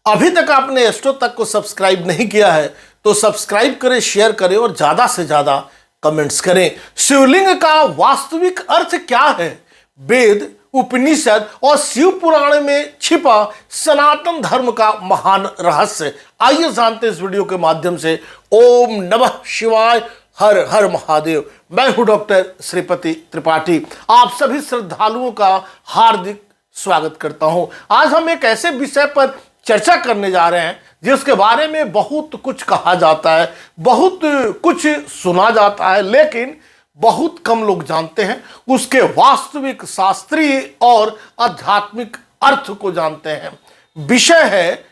अभी तक आपने एस्ट्रो तक को सब्सक्राइब नहीं किया है तो सब्सक्राइब करें, शेयर करें और ज्यादा से ज्यादा कमेंट्स करें। शिवलिंग का वास्तविक अर्थ क्या है? वेद, उपनिषद और शिव पुराण में छिपा सनातन धर्म का महान रहस्य, आइए जानते हैं इस वीडियो के माध्यम से। ओम नमः शिवाय, हर हर महादेव। मैं हूं डॉक्टर श्रीपति त्रिपाठी, आप सभी श्रद्धालुओं का हार्दिक स्वागत करता हूं। आज हम एक ऐसे विषय पर चर्चा करने जा रहे हैं जिसके बारे में बहुत कुछ कहा जाता है, बहुत कुछ सुना जाता है, लेकिन बहुत कम लोग जानते हैं उसके वास्तविक शास्त्रीय और आध्यात्मिक अर्थ को जानते हैं। विषय है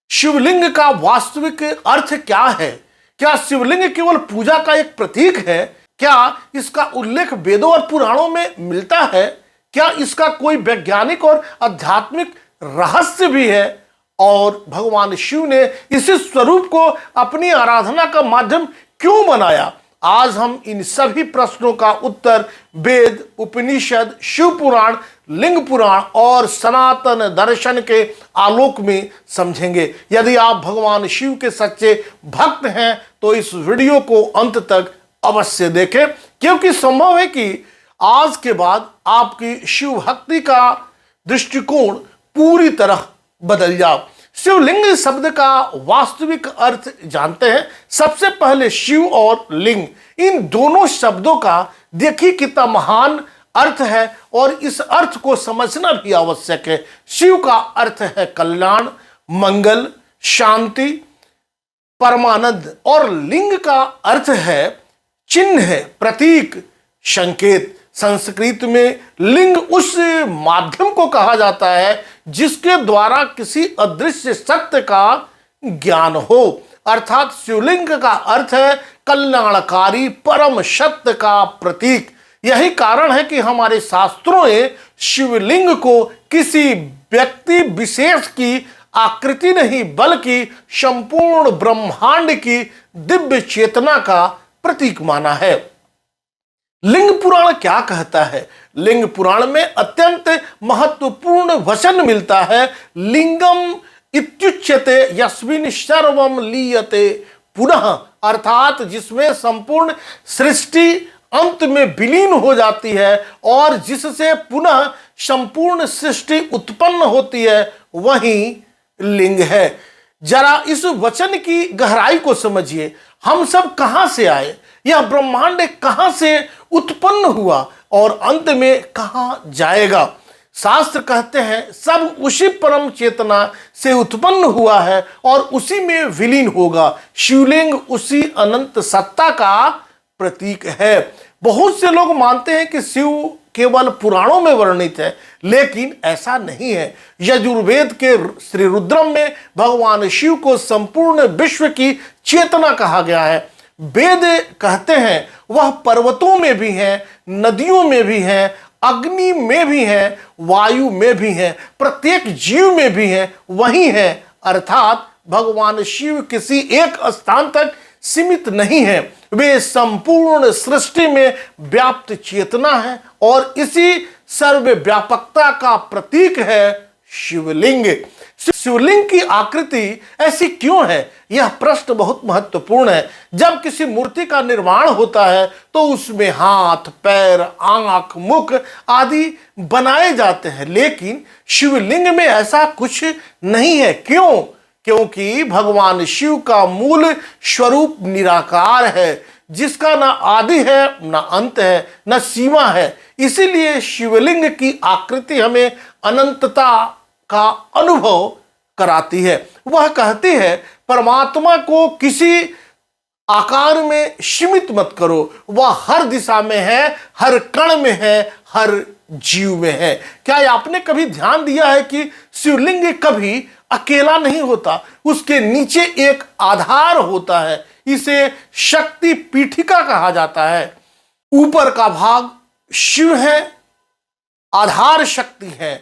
शिवलिंग का वास्तविक अर्थ क्या है। क्या शिवलिंग केवल पूजा का एक प्रतीक है? क्या इसका उल्लेख वेदों और पुराणों में मिलता है? क्या इसका कोई वैज्ञानिक और आध्यात्मिक रहस्य भी है? और भगवान शिव ने इसी स्वरूप को अपनी आराधना का माध्यम क्यों बनाया? आज हम इन सभी प्रश्नों का उत्तर वेद, उपनिषद, शिव पुराण, लिंग पुराण और सनातन दर्शन के आलोक में समझेंगे। यदि आप भगवान शिव के सच्चे भक्त हैं तो इस वीडियो को अंत तक अवश्य देखें, क्योंकि संभव है कि आज के बाद आपकी शिव भक्ति का दृष्टिकोण पूरी तरह बदल जाओ। शिवलिंग शब्द का वास्तविक अर्थ जानते हैं। सबसे पहले शिव और लिंग, इन दोनों शब्दों का देखिए कितना महान अर्थ है और इस अर्थ को समझना भी आवश्यक है। शिव का अर्थ है कल्याण, मंगल, शांति, परमानंद और लिंग का अर्थ है चिन्ह, प्रतीक, संकेत। संस्कृत में लिंग उस माध्यम को कहा जाता है जिसके द्वारा किसी अदृश्य सत्य का ज्ञान हो, अर्थात शिवलिंग का अर्थ है कल्याणकारी परम सत्य का प्रतीक। यही कारण है कि हमारे शास्त्रों ने शिवलिंग को किसी व्यक्ति विशेष की आकृति नहीं बल्कि संपूर्ण ब्रह्मांड की दिव्य चेतना का प्रतीक माना है। लिंग पुराण क्या कहता है? लिंग पुराण में अत्यंत महत्वपूर्ण वचन मिलता है। लिंगम इत्युच्यते यस्मिन् सर्वम लीयते पुनः, अर्थात जिसमें संपूर्ण सृष्टि अंत में विलीन हो जाती है और जिससे पुनः संपूर्ण सृष्टि उत्पन्न होती है, वही लिंग है। जरा इस वचन की गहराई को समझिए। हम सब कहां से आए? यह ब्रह्मांड कहां से उत्पन्न हुआ और अंत में कहां जाएगा? शास्त्र कहते हैं सब उसी परम चेतना से उत्पन्न हुआ है और उसी में विलीन होगा। शिवलिंग उसी अनंत सत्ता का प्रतीक है। बहुत से लोग मानते हैं कि शिव केवल पुराणों में वर्णित है, लेकिन ऐसा नहीं है। यजुर्वेद के श्री रुद्रम में भगवान शिव को संपूर्ण विश्व की चेतना कहा गया है। वेद कहते हैं वह पर्वतों में भी है, नदियों में भी है, अग्नि में भी है, वायु में भी है, प्रत्येक जीव में भी है, वही है। अर्थात भगवान शिव किसी एक स्थान तक सीमित नहीं है, वे संपूर्ण सृष्टि में व्याप्त चेतना है और इसी सर्वव्यापकता का प्रतीक है शिवलिंग। शिवलिंग की आकृति ऐसी क्यों है? यह प्रश्न बहुत महत्वपूर्ण है। जब किसी मूर्ति का निर्माण होता है तो उसमें हाथ, पैर, आंख, मुख आदि बनाए जाते हैं, लेकिन शिवलिंग में ऐसा कुछ नहीं है। क्यों? क्योंकि भगवान शिव का मूल स्वरूप निराकार है, जिसका न आदि है, न अंत है, न सीमा है। इसीलिए शिवलिंग की आकृति हमें अनंतता का अनुभव कराती है। वह कहती है परमात्मा को किसी आकार में सीमित मत करो, वह हर दिशा में है, हर कण में है, हर जीव में है। क्या आपने कभी ध्यान दिया है कि शिवलिंग कभी अकेला नहीं होता, उसके नीचे एक आधार होता है। इसे शक्ति पीठिका कहा जाता है। ऊपर का भाग शिव है, आधार शक्ति है।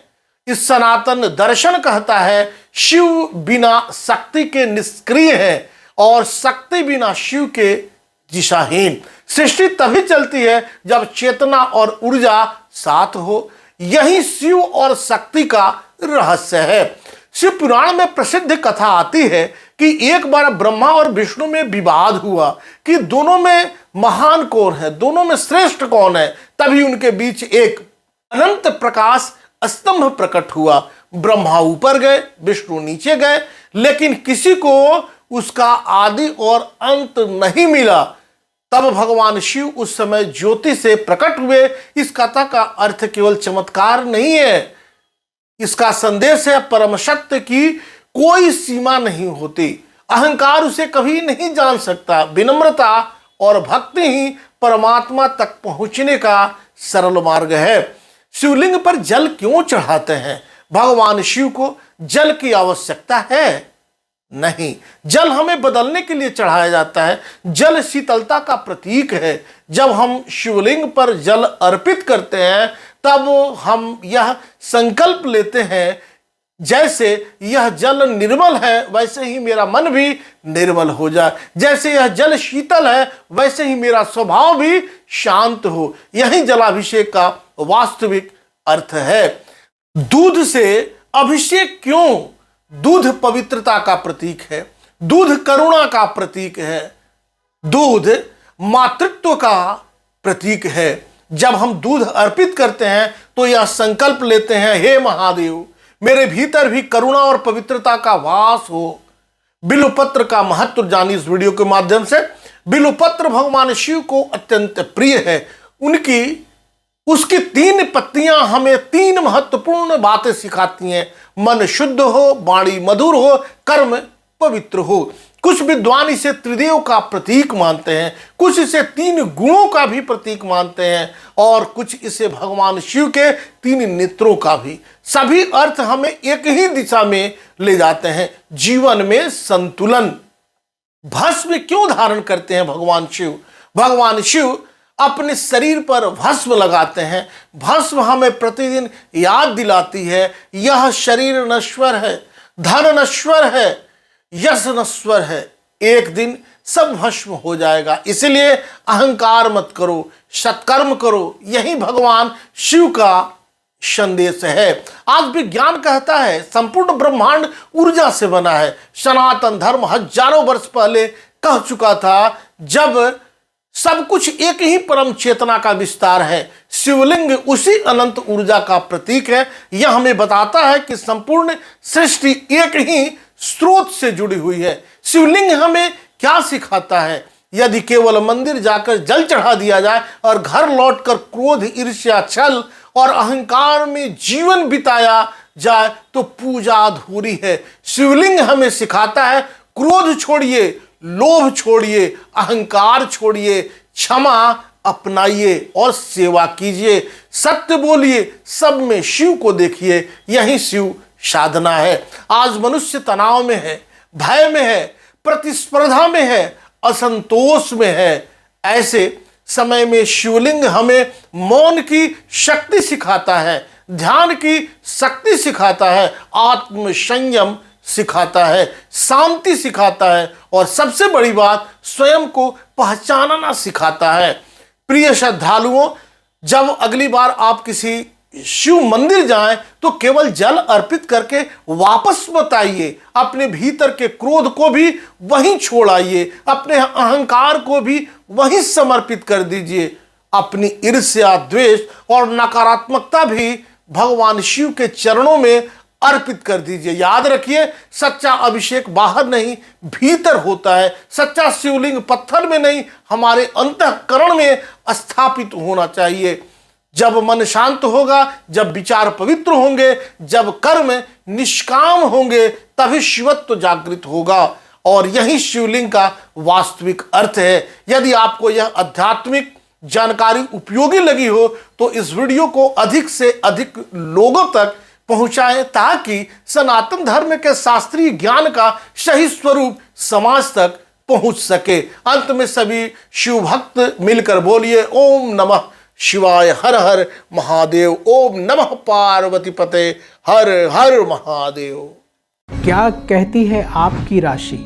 इस सनातन दर्शन कहता है शिव बिना शक्ति के निष्क्रिय है और शक्ति बिना शिव के दिशाहीन। सृष्टि तभी चलती है जब चेतना और ऊर्जा साथ हो। यही शिव और शक्ति का रहस्य है। शिव पुराण में प्रसिद्ध कथा आती है कि एक बार ब्रह्मा और विष्णु में विवाद हुआ कि दोनों में महान कौन है, दोनों में श्रेष्ठ कौन है। तभी उनके बीच एक अनंत प्रकाश स्तंभ प्रकट हुआ। ब्रह्मा ऊपर गए, विष्णु नीचे गए, लेकिन किसी को उसका आदि और अंत नहीं मिला। तब भगवान शिव उस समय ज्योति से प्रकट हुए। इस कथा का अर्थ केवल चमत्कार नहीं है, इसका संदेश है परम सत्य की कोई सीमा नहीं होती। अहंकार उसे कभी नहीं जान सकता। विनम्रता और भक्ति ही परमात्मा तक पहुंचने का सरल मार्ग है। शिवलिंग पर जल क्यों चढ़ाते हैं? भगवान शिव को जल की आवश्यकता है? नहीं, जल हमें बदलने के लिए चढ़ाया जाता है। जल शीतलता का प्रतीक है। जब हम शिवलिंग पर जल अर्पित करते हैं तब हम यह संकल्प लेते हैं, जैसे यह जल निर्मल है वैसे ही मेरा मन भी निर्मल हो जाए, जैसे यह जल शीतल है वैसे ही मेरा स्वभाव भी शांत हो। यही जलाभिषेक का वास्तविक अर्थ है। दूध से अभिषेक क्यों? दूध पवित्रता का प्रतीक है, दूध करुणा का प्रतीक है, दूध मातृत्व का प्रतीक है। जब हम दूध अर्पित करते हैं तो यह संकल्प लेते हैं, हे महादेव, मेरे भीतर भी करुणा और पवित्रता का वास हो। बिल्वपत्र का महत्व जानिए इस वीडियो के माध्यम से। बिल्वपत्र भगवान शिव को अत्यंत प्रिय है। उसकी 3 पत्तियां हमें 3 महत्वपूर्ण बातें सिखाती हैं। मन शुद्ध हो, वाणी मधुर हो, कर्म पवित्र हो। कुछ विद्वान इसे त्रिदेव का प्रतीक मानते हैं, कुछ इसे 3 गुणों का भी प्रतीक मानते हैं और कुछ इसे भगवान शिव के 3 नेत्रों का भी। सभी अर्थ हमें एक ही दिशा में ले जाते हैं, जीवन में संतुलन। भस्म क्यों धारण करते हैं भगवान शिव? भगवान शिव अपने शरीर पर भस्म लगाते हैं। भस्म हमें प्रतिदिन याद दिलाती है, यह शरीर नश्वर है, धन नश्वर है, यश नश्वर है, एक दिन सब भस्म हो जाएगा। इसलिए अहंकार मत करो, सत्कर्म करो। यही भगवान शिव का संदेश है। आज विज्ञान कहता है संपूर्ण ब्रह्मांड ऊर्जा से बना है। सनातन धर्म हजारों वर्ष पहले कह चुका था, जब सब कुछ एक ही परम चेतना का विस्तार है। शिवलिंग उसी अनंत ऊर्जा का प्रतीक है। यह हमें बताता है कि संपूर्ण सृष्टि एक ही स्रोत से जुड़ी हुई है। शिवलिंग हमें क्या सिखाता है? यदि केवल मंदिर जाकर जल चढ़ा दिया जाए और घर लौटकर क्रोध, ईर्ष्या, छल और अहंकार में जीवन बिताया जाए तो पूजा अधूरी है। शिवलिंग हमें सिखाता है, क्रोध छोड़िए, लोभ छोड़िए, अहंकार छोड़िए, क्षमा अपनाइए और सेवा कीजिए। सत्य बोलिए, सब में शिव को देखिए। यही शिव साधना है। आज मनुष्य तनाव में है, भय में है, प्रतिस्पर्धा में है, असंतोष में है। ऐसे समय में शिवलिंग हमें मौन की शक्ति सिखाता है, ध्यान की शक्ति सिखाता है, आत्म संयम सिखाता है, शांति सिखाता है और सबसे बड़ी बात, स्वयं को पहचानना सिखाता है। प्रिय श्रद्धालुओं, जब अगली बार आप किसी शिव मंदिर जाएं तो केवल जल अर्पित करके वापस मत आइए। अपने भीतर के क्रोध को भी वहीं छोड़ आइए, अपने अहंकार को भी वहीं समर्पित कर दीजिए। अपनी ईर्ष्या, द्वेष और नकारात्मकता भी भगवान शिव के चरणों में अर्पित कर दीजिए। याद रखिए, सच्चा अभिषेक बाहर नहीं भीतर होता है। सच्चा शिवलिंग पत्थर में नहीं हमारे अंतःकरण में स्थापित होना चाहिए। जब मन शांत होगा, जब विचार पवित्र होंगे, जब कर्म निष्काम होंगे, तभी शिवत्व जागृत होगा और यही शिवलिंग का वास्तविक अर्थ है। यदि आपको यह आध्यात्मिक जानकारी उपयोगी लगी हो तो इस वीडियो को अधिक से अधिक लोगों तक पहुंचाएं ताकि सनातन धर्म के शास्त्रीय ज्ञान का सही स्वरूप समाज तक पहुंच सके। अंत में सभी शिव भक्त मिलकर बोलिए, ओम नमः शिवाय, हर हर महादेव। ओम नमः पार्वती पते, हर हर महादेव। क्या कहती है आपकी राशि?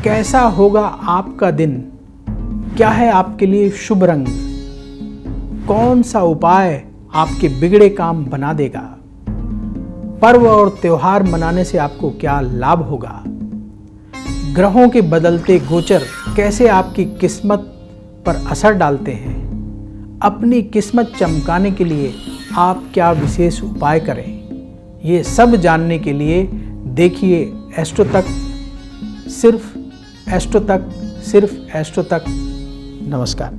कैसा होगा आपका दिन? क्या है आपके लिए शुभ रंग? कौन सा उपाय आपके बिगड़े काम बना देगा? पर्व और त्योहार मनाने से आपको क्या लाभ होगा? ग्रहों के बदलते गोचर कैसे आपकी किस्मत पर असर डालते हैं? अपनी किस्मत चमकाने के लिए आप क्या विशेष उपाय करें? ये सब जानने के लिए देखिए एस्ट्रो तक, सिर्फ एस्ट्रो तक, सिर्फ एस्ट्रो तक। नमस्कार।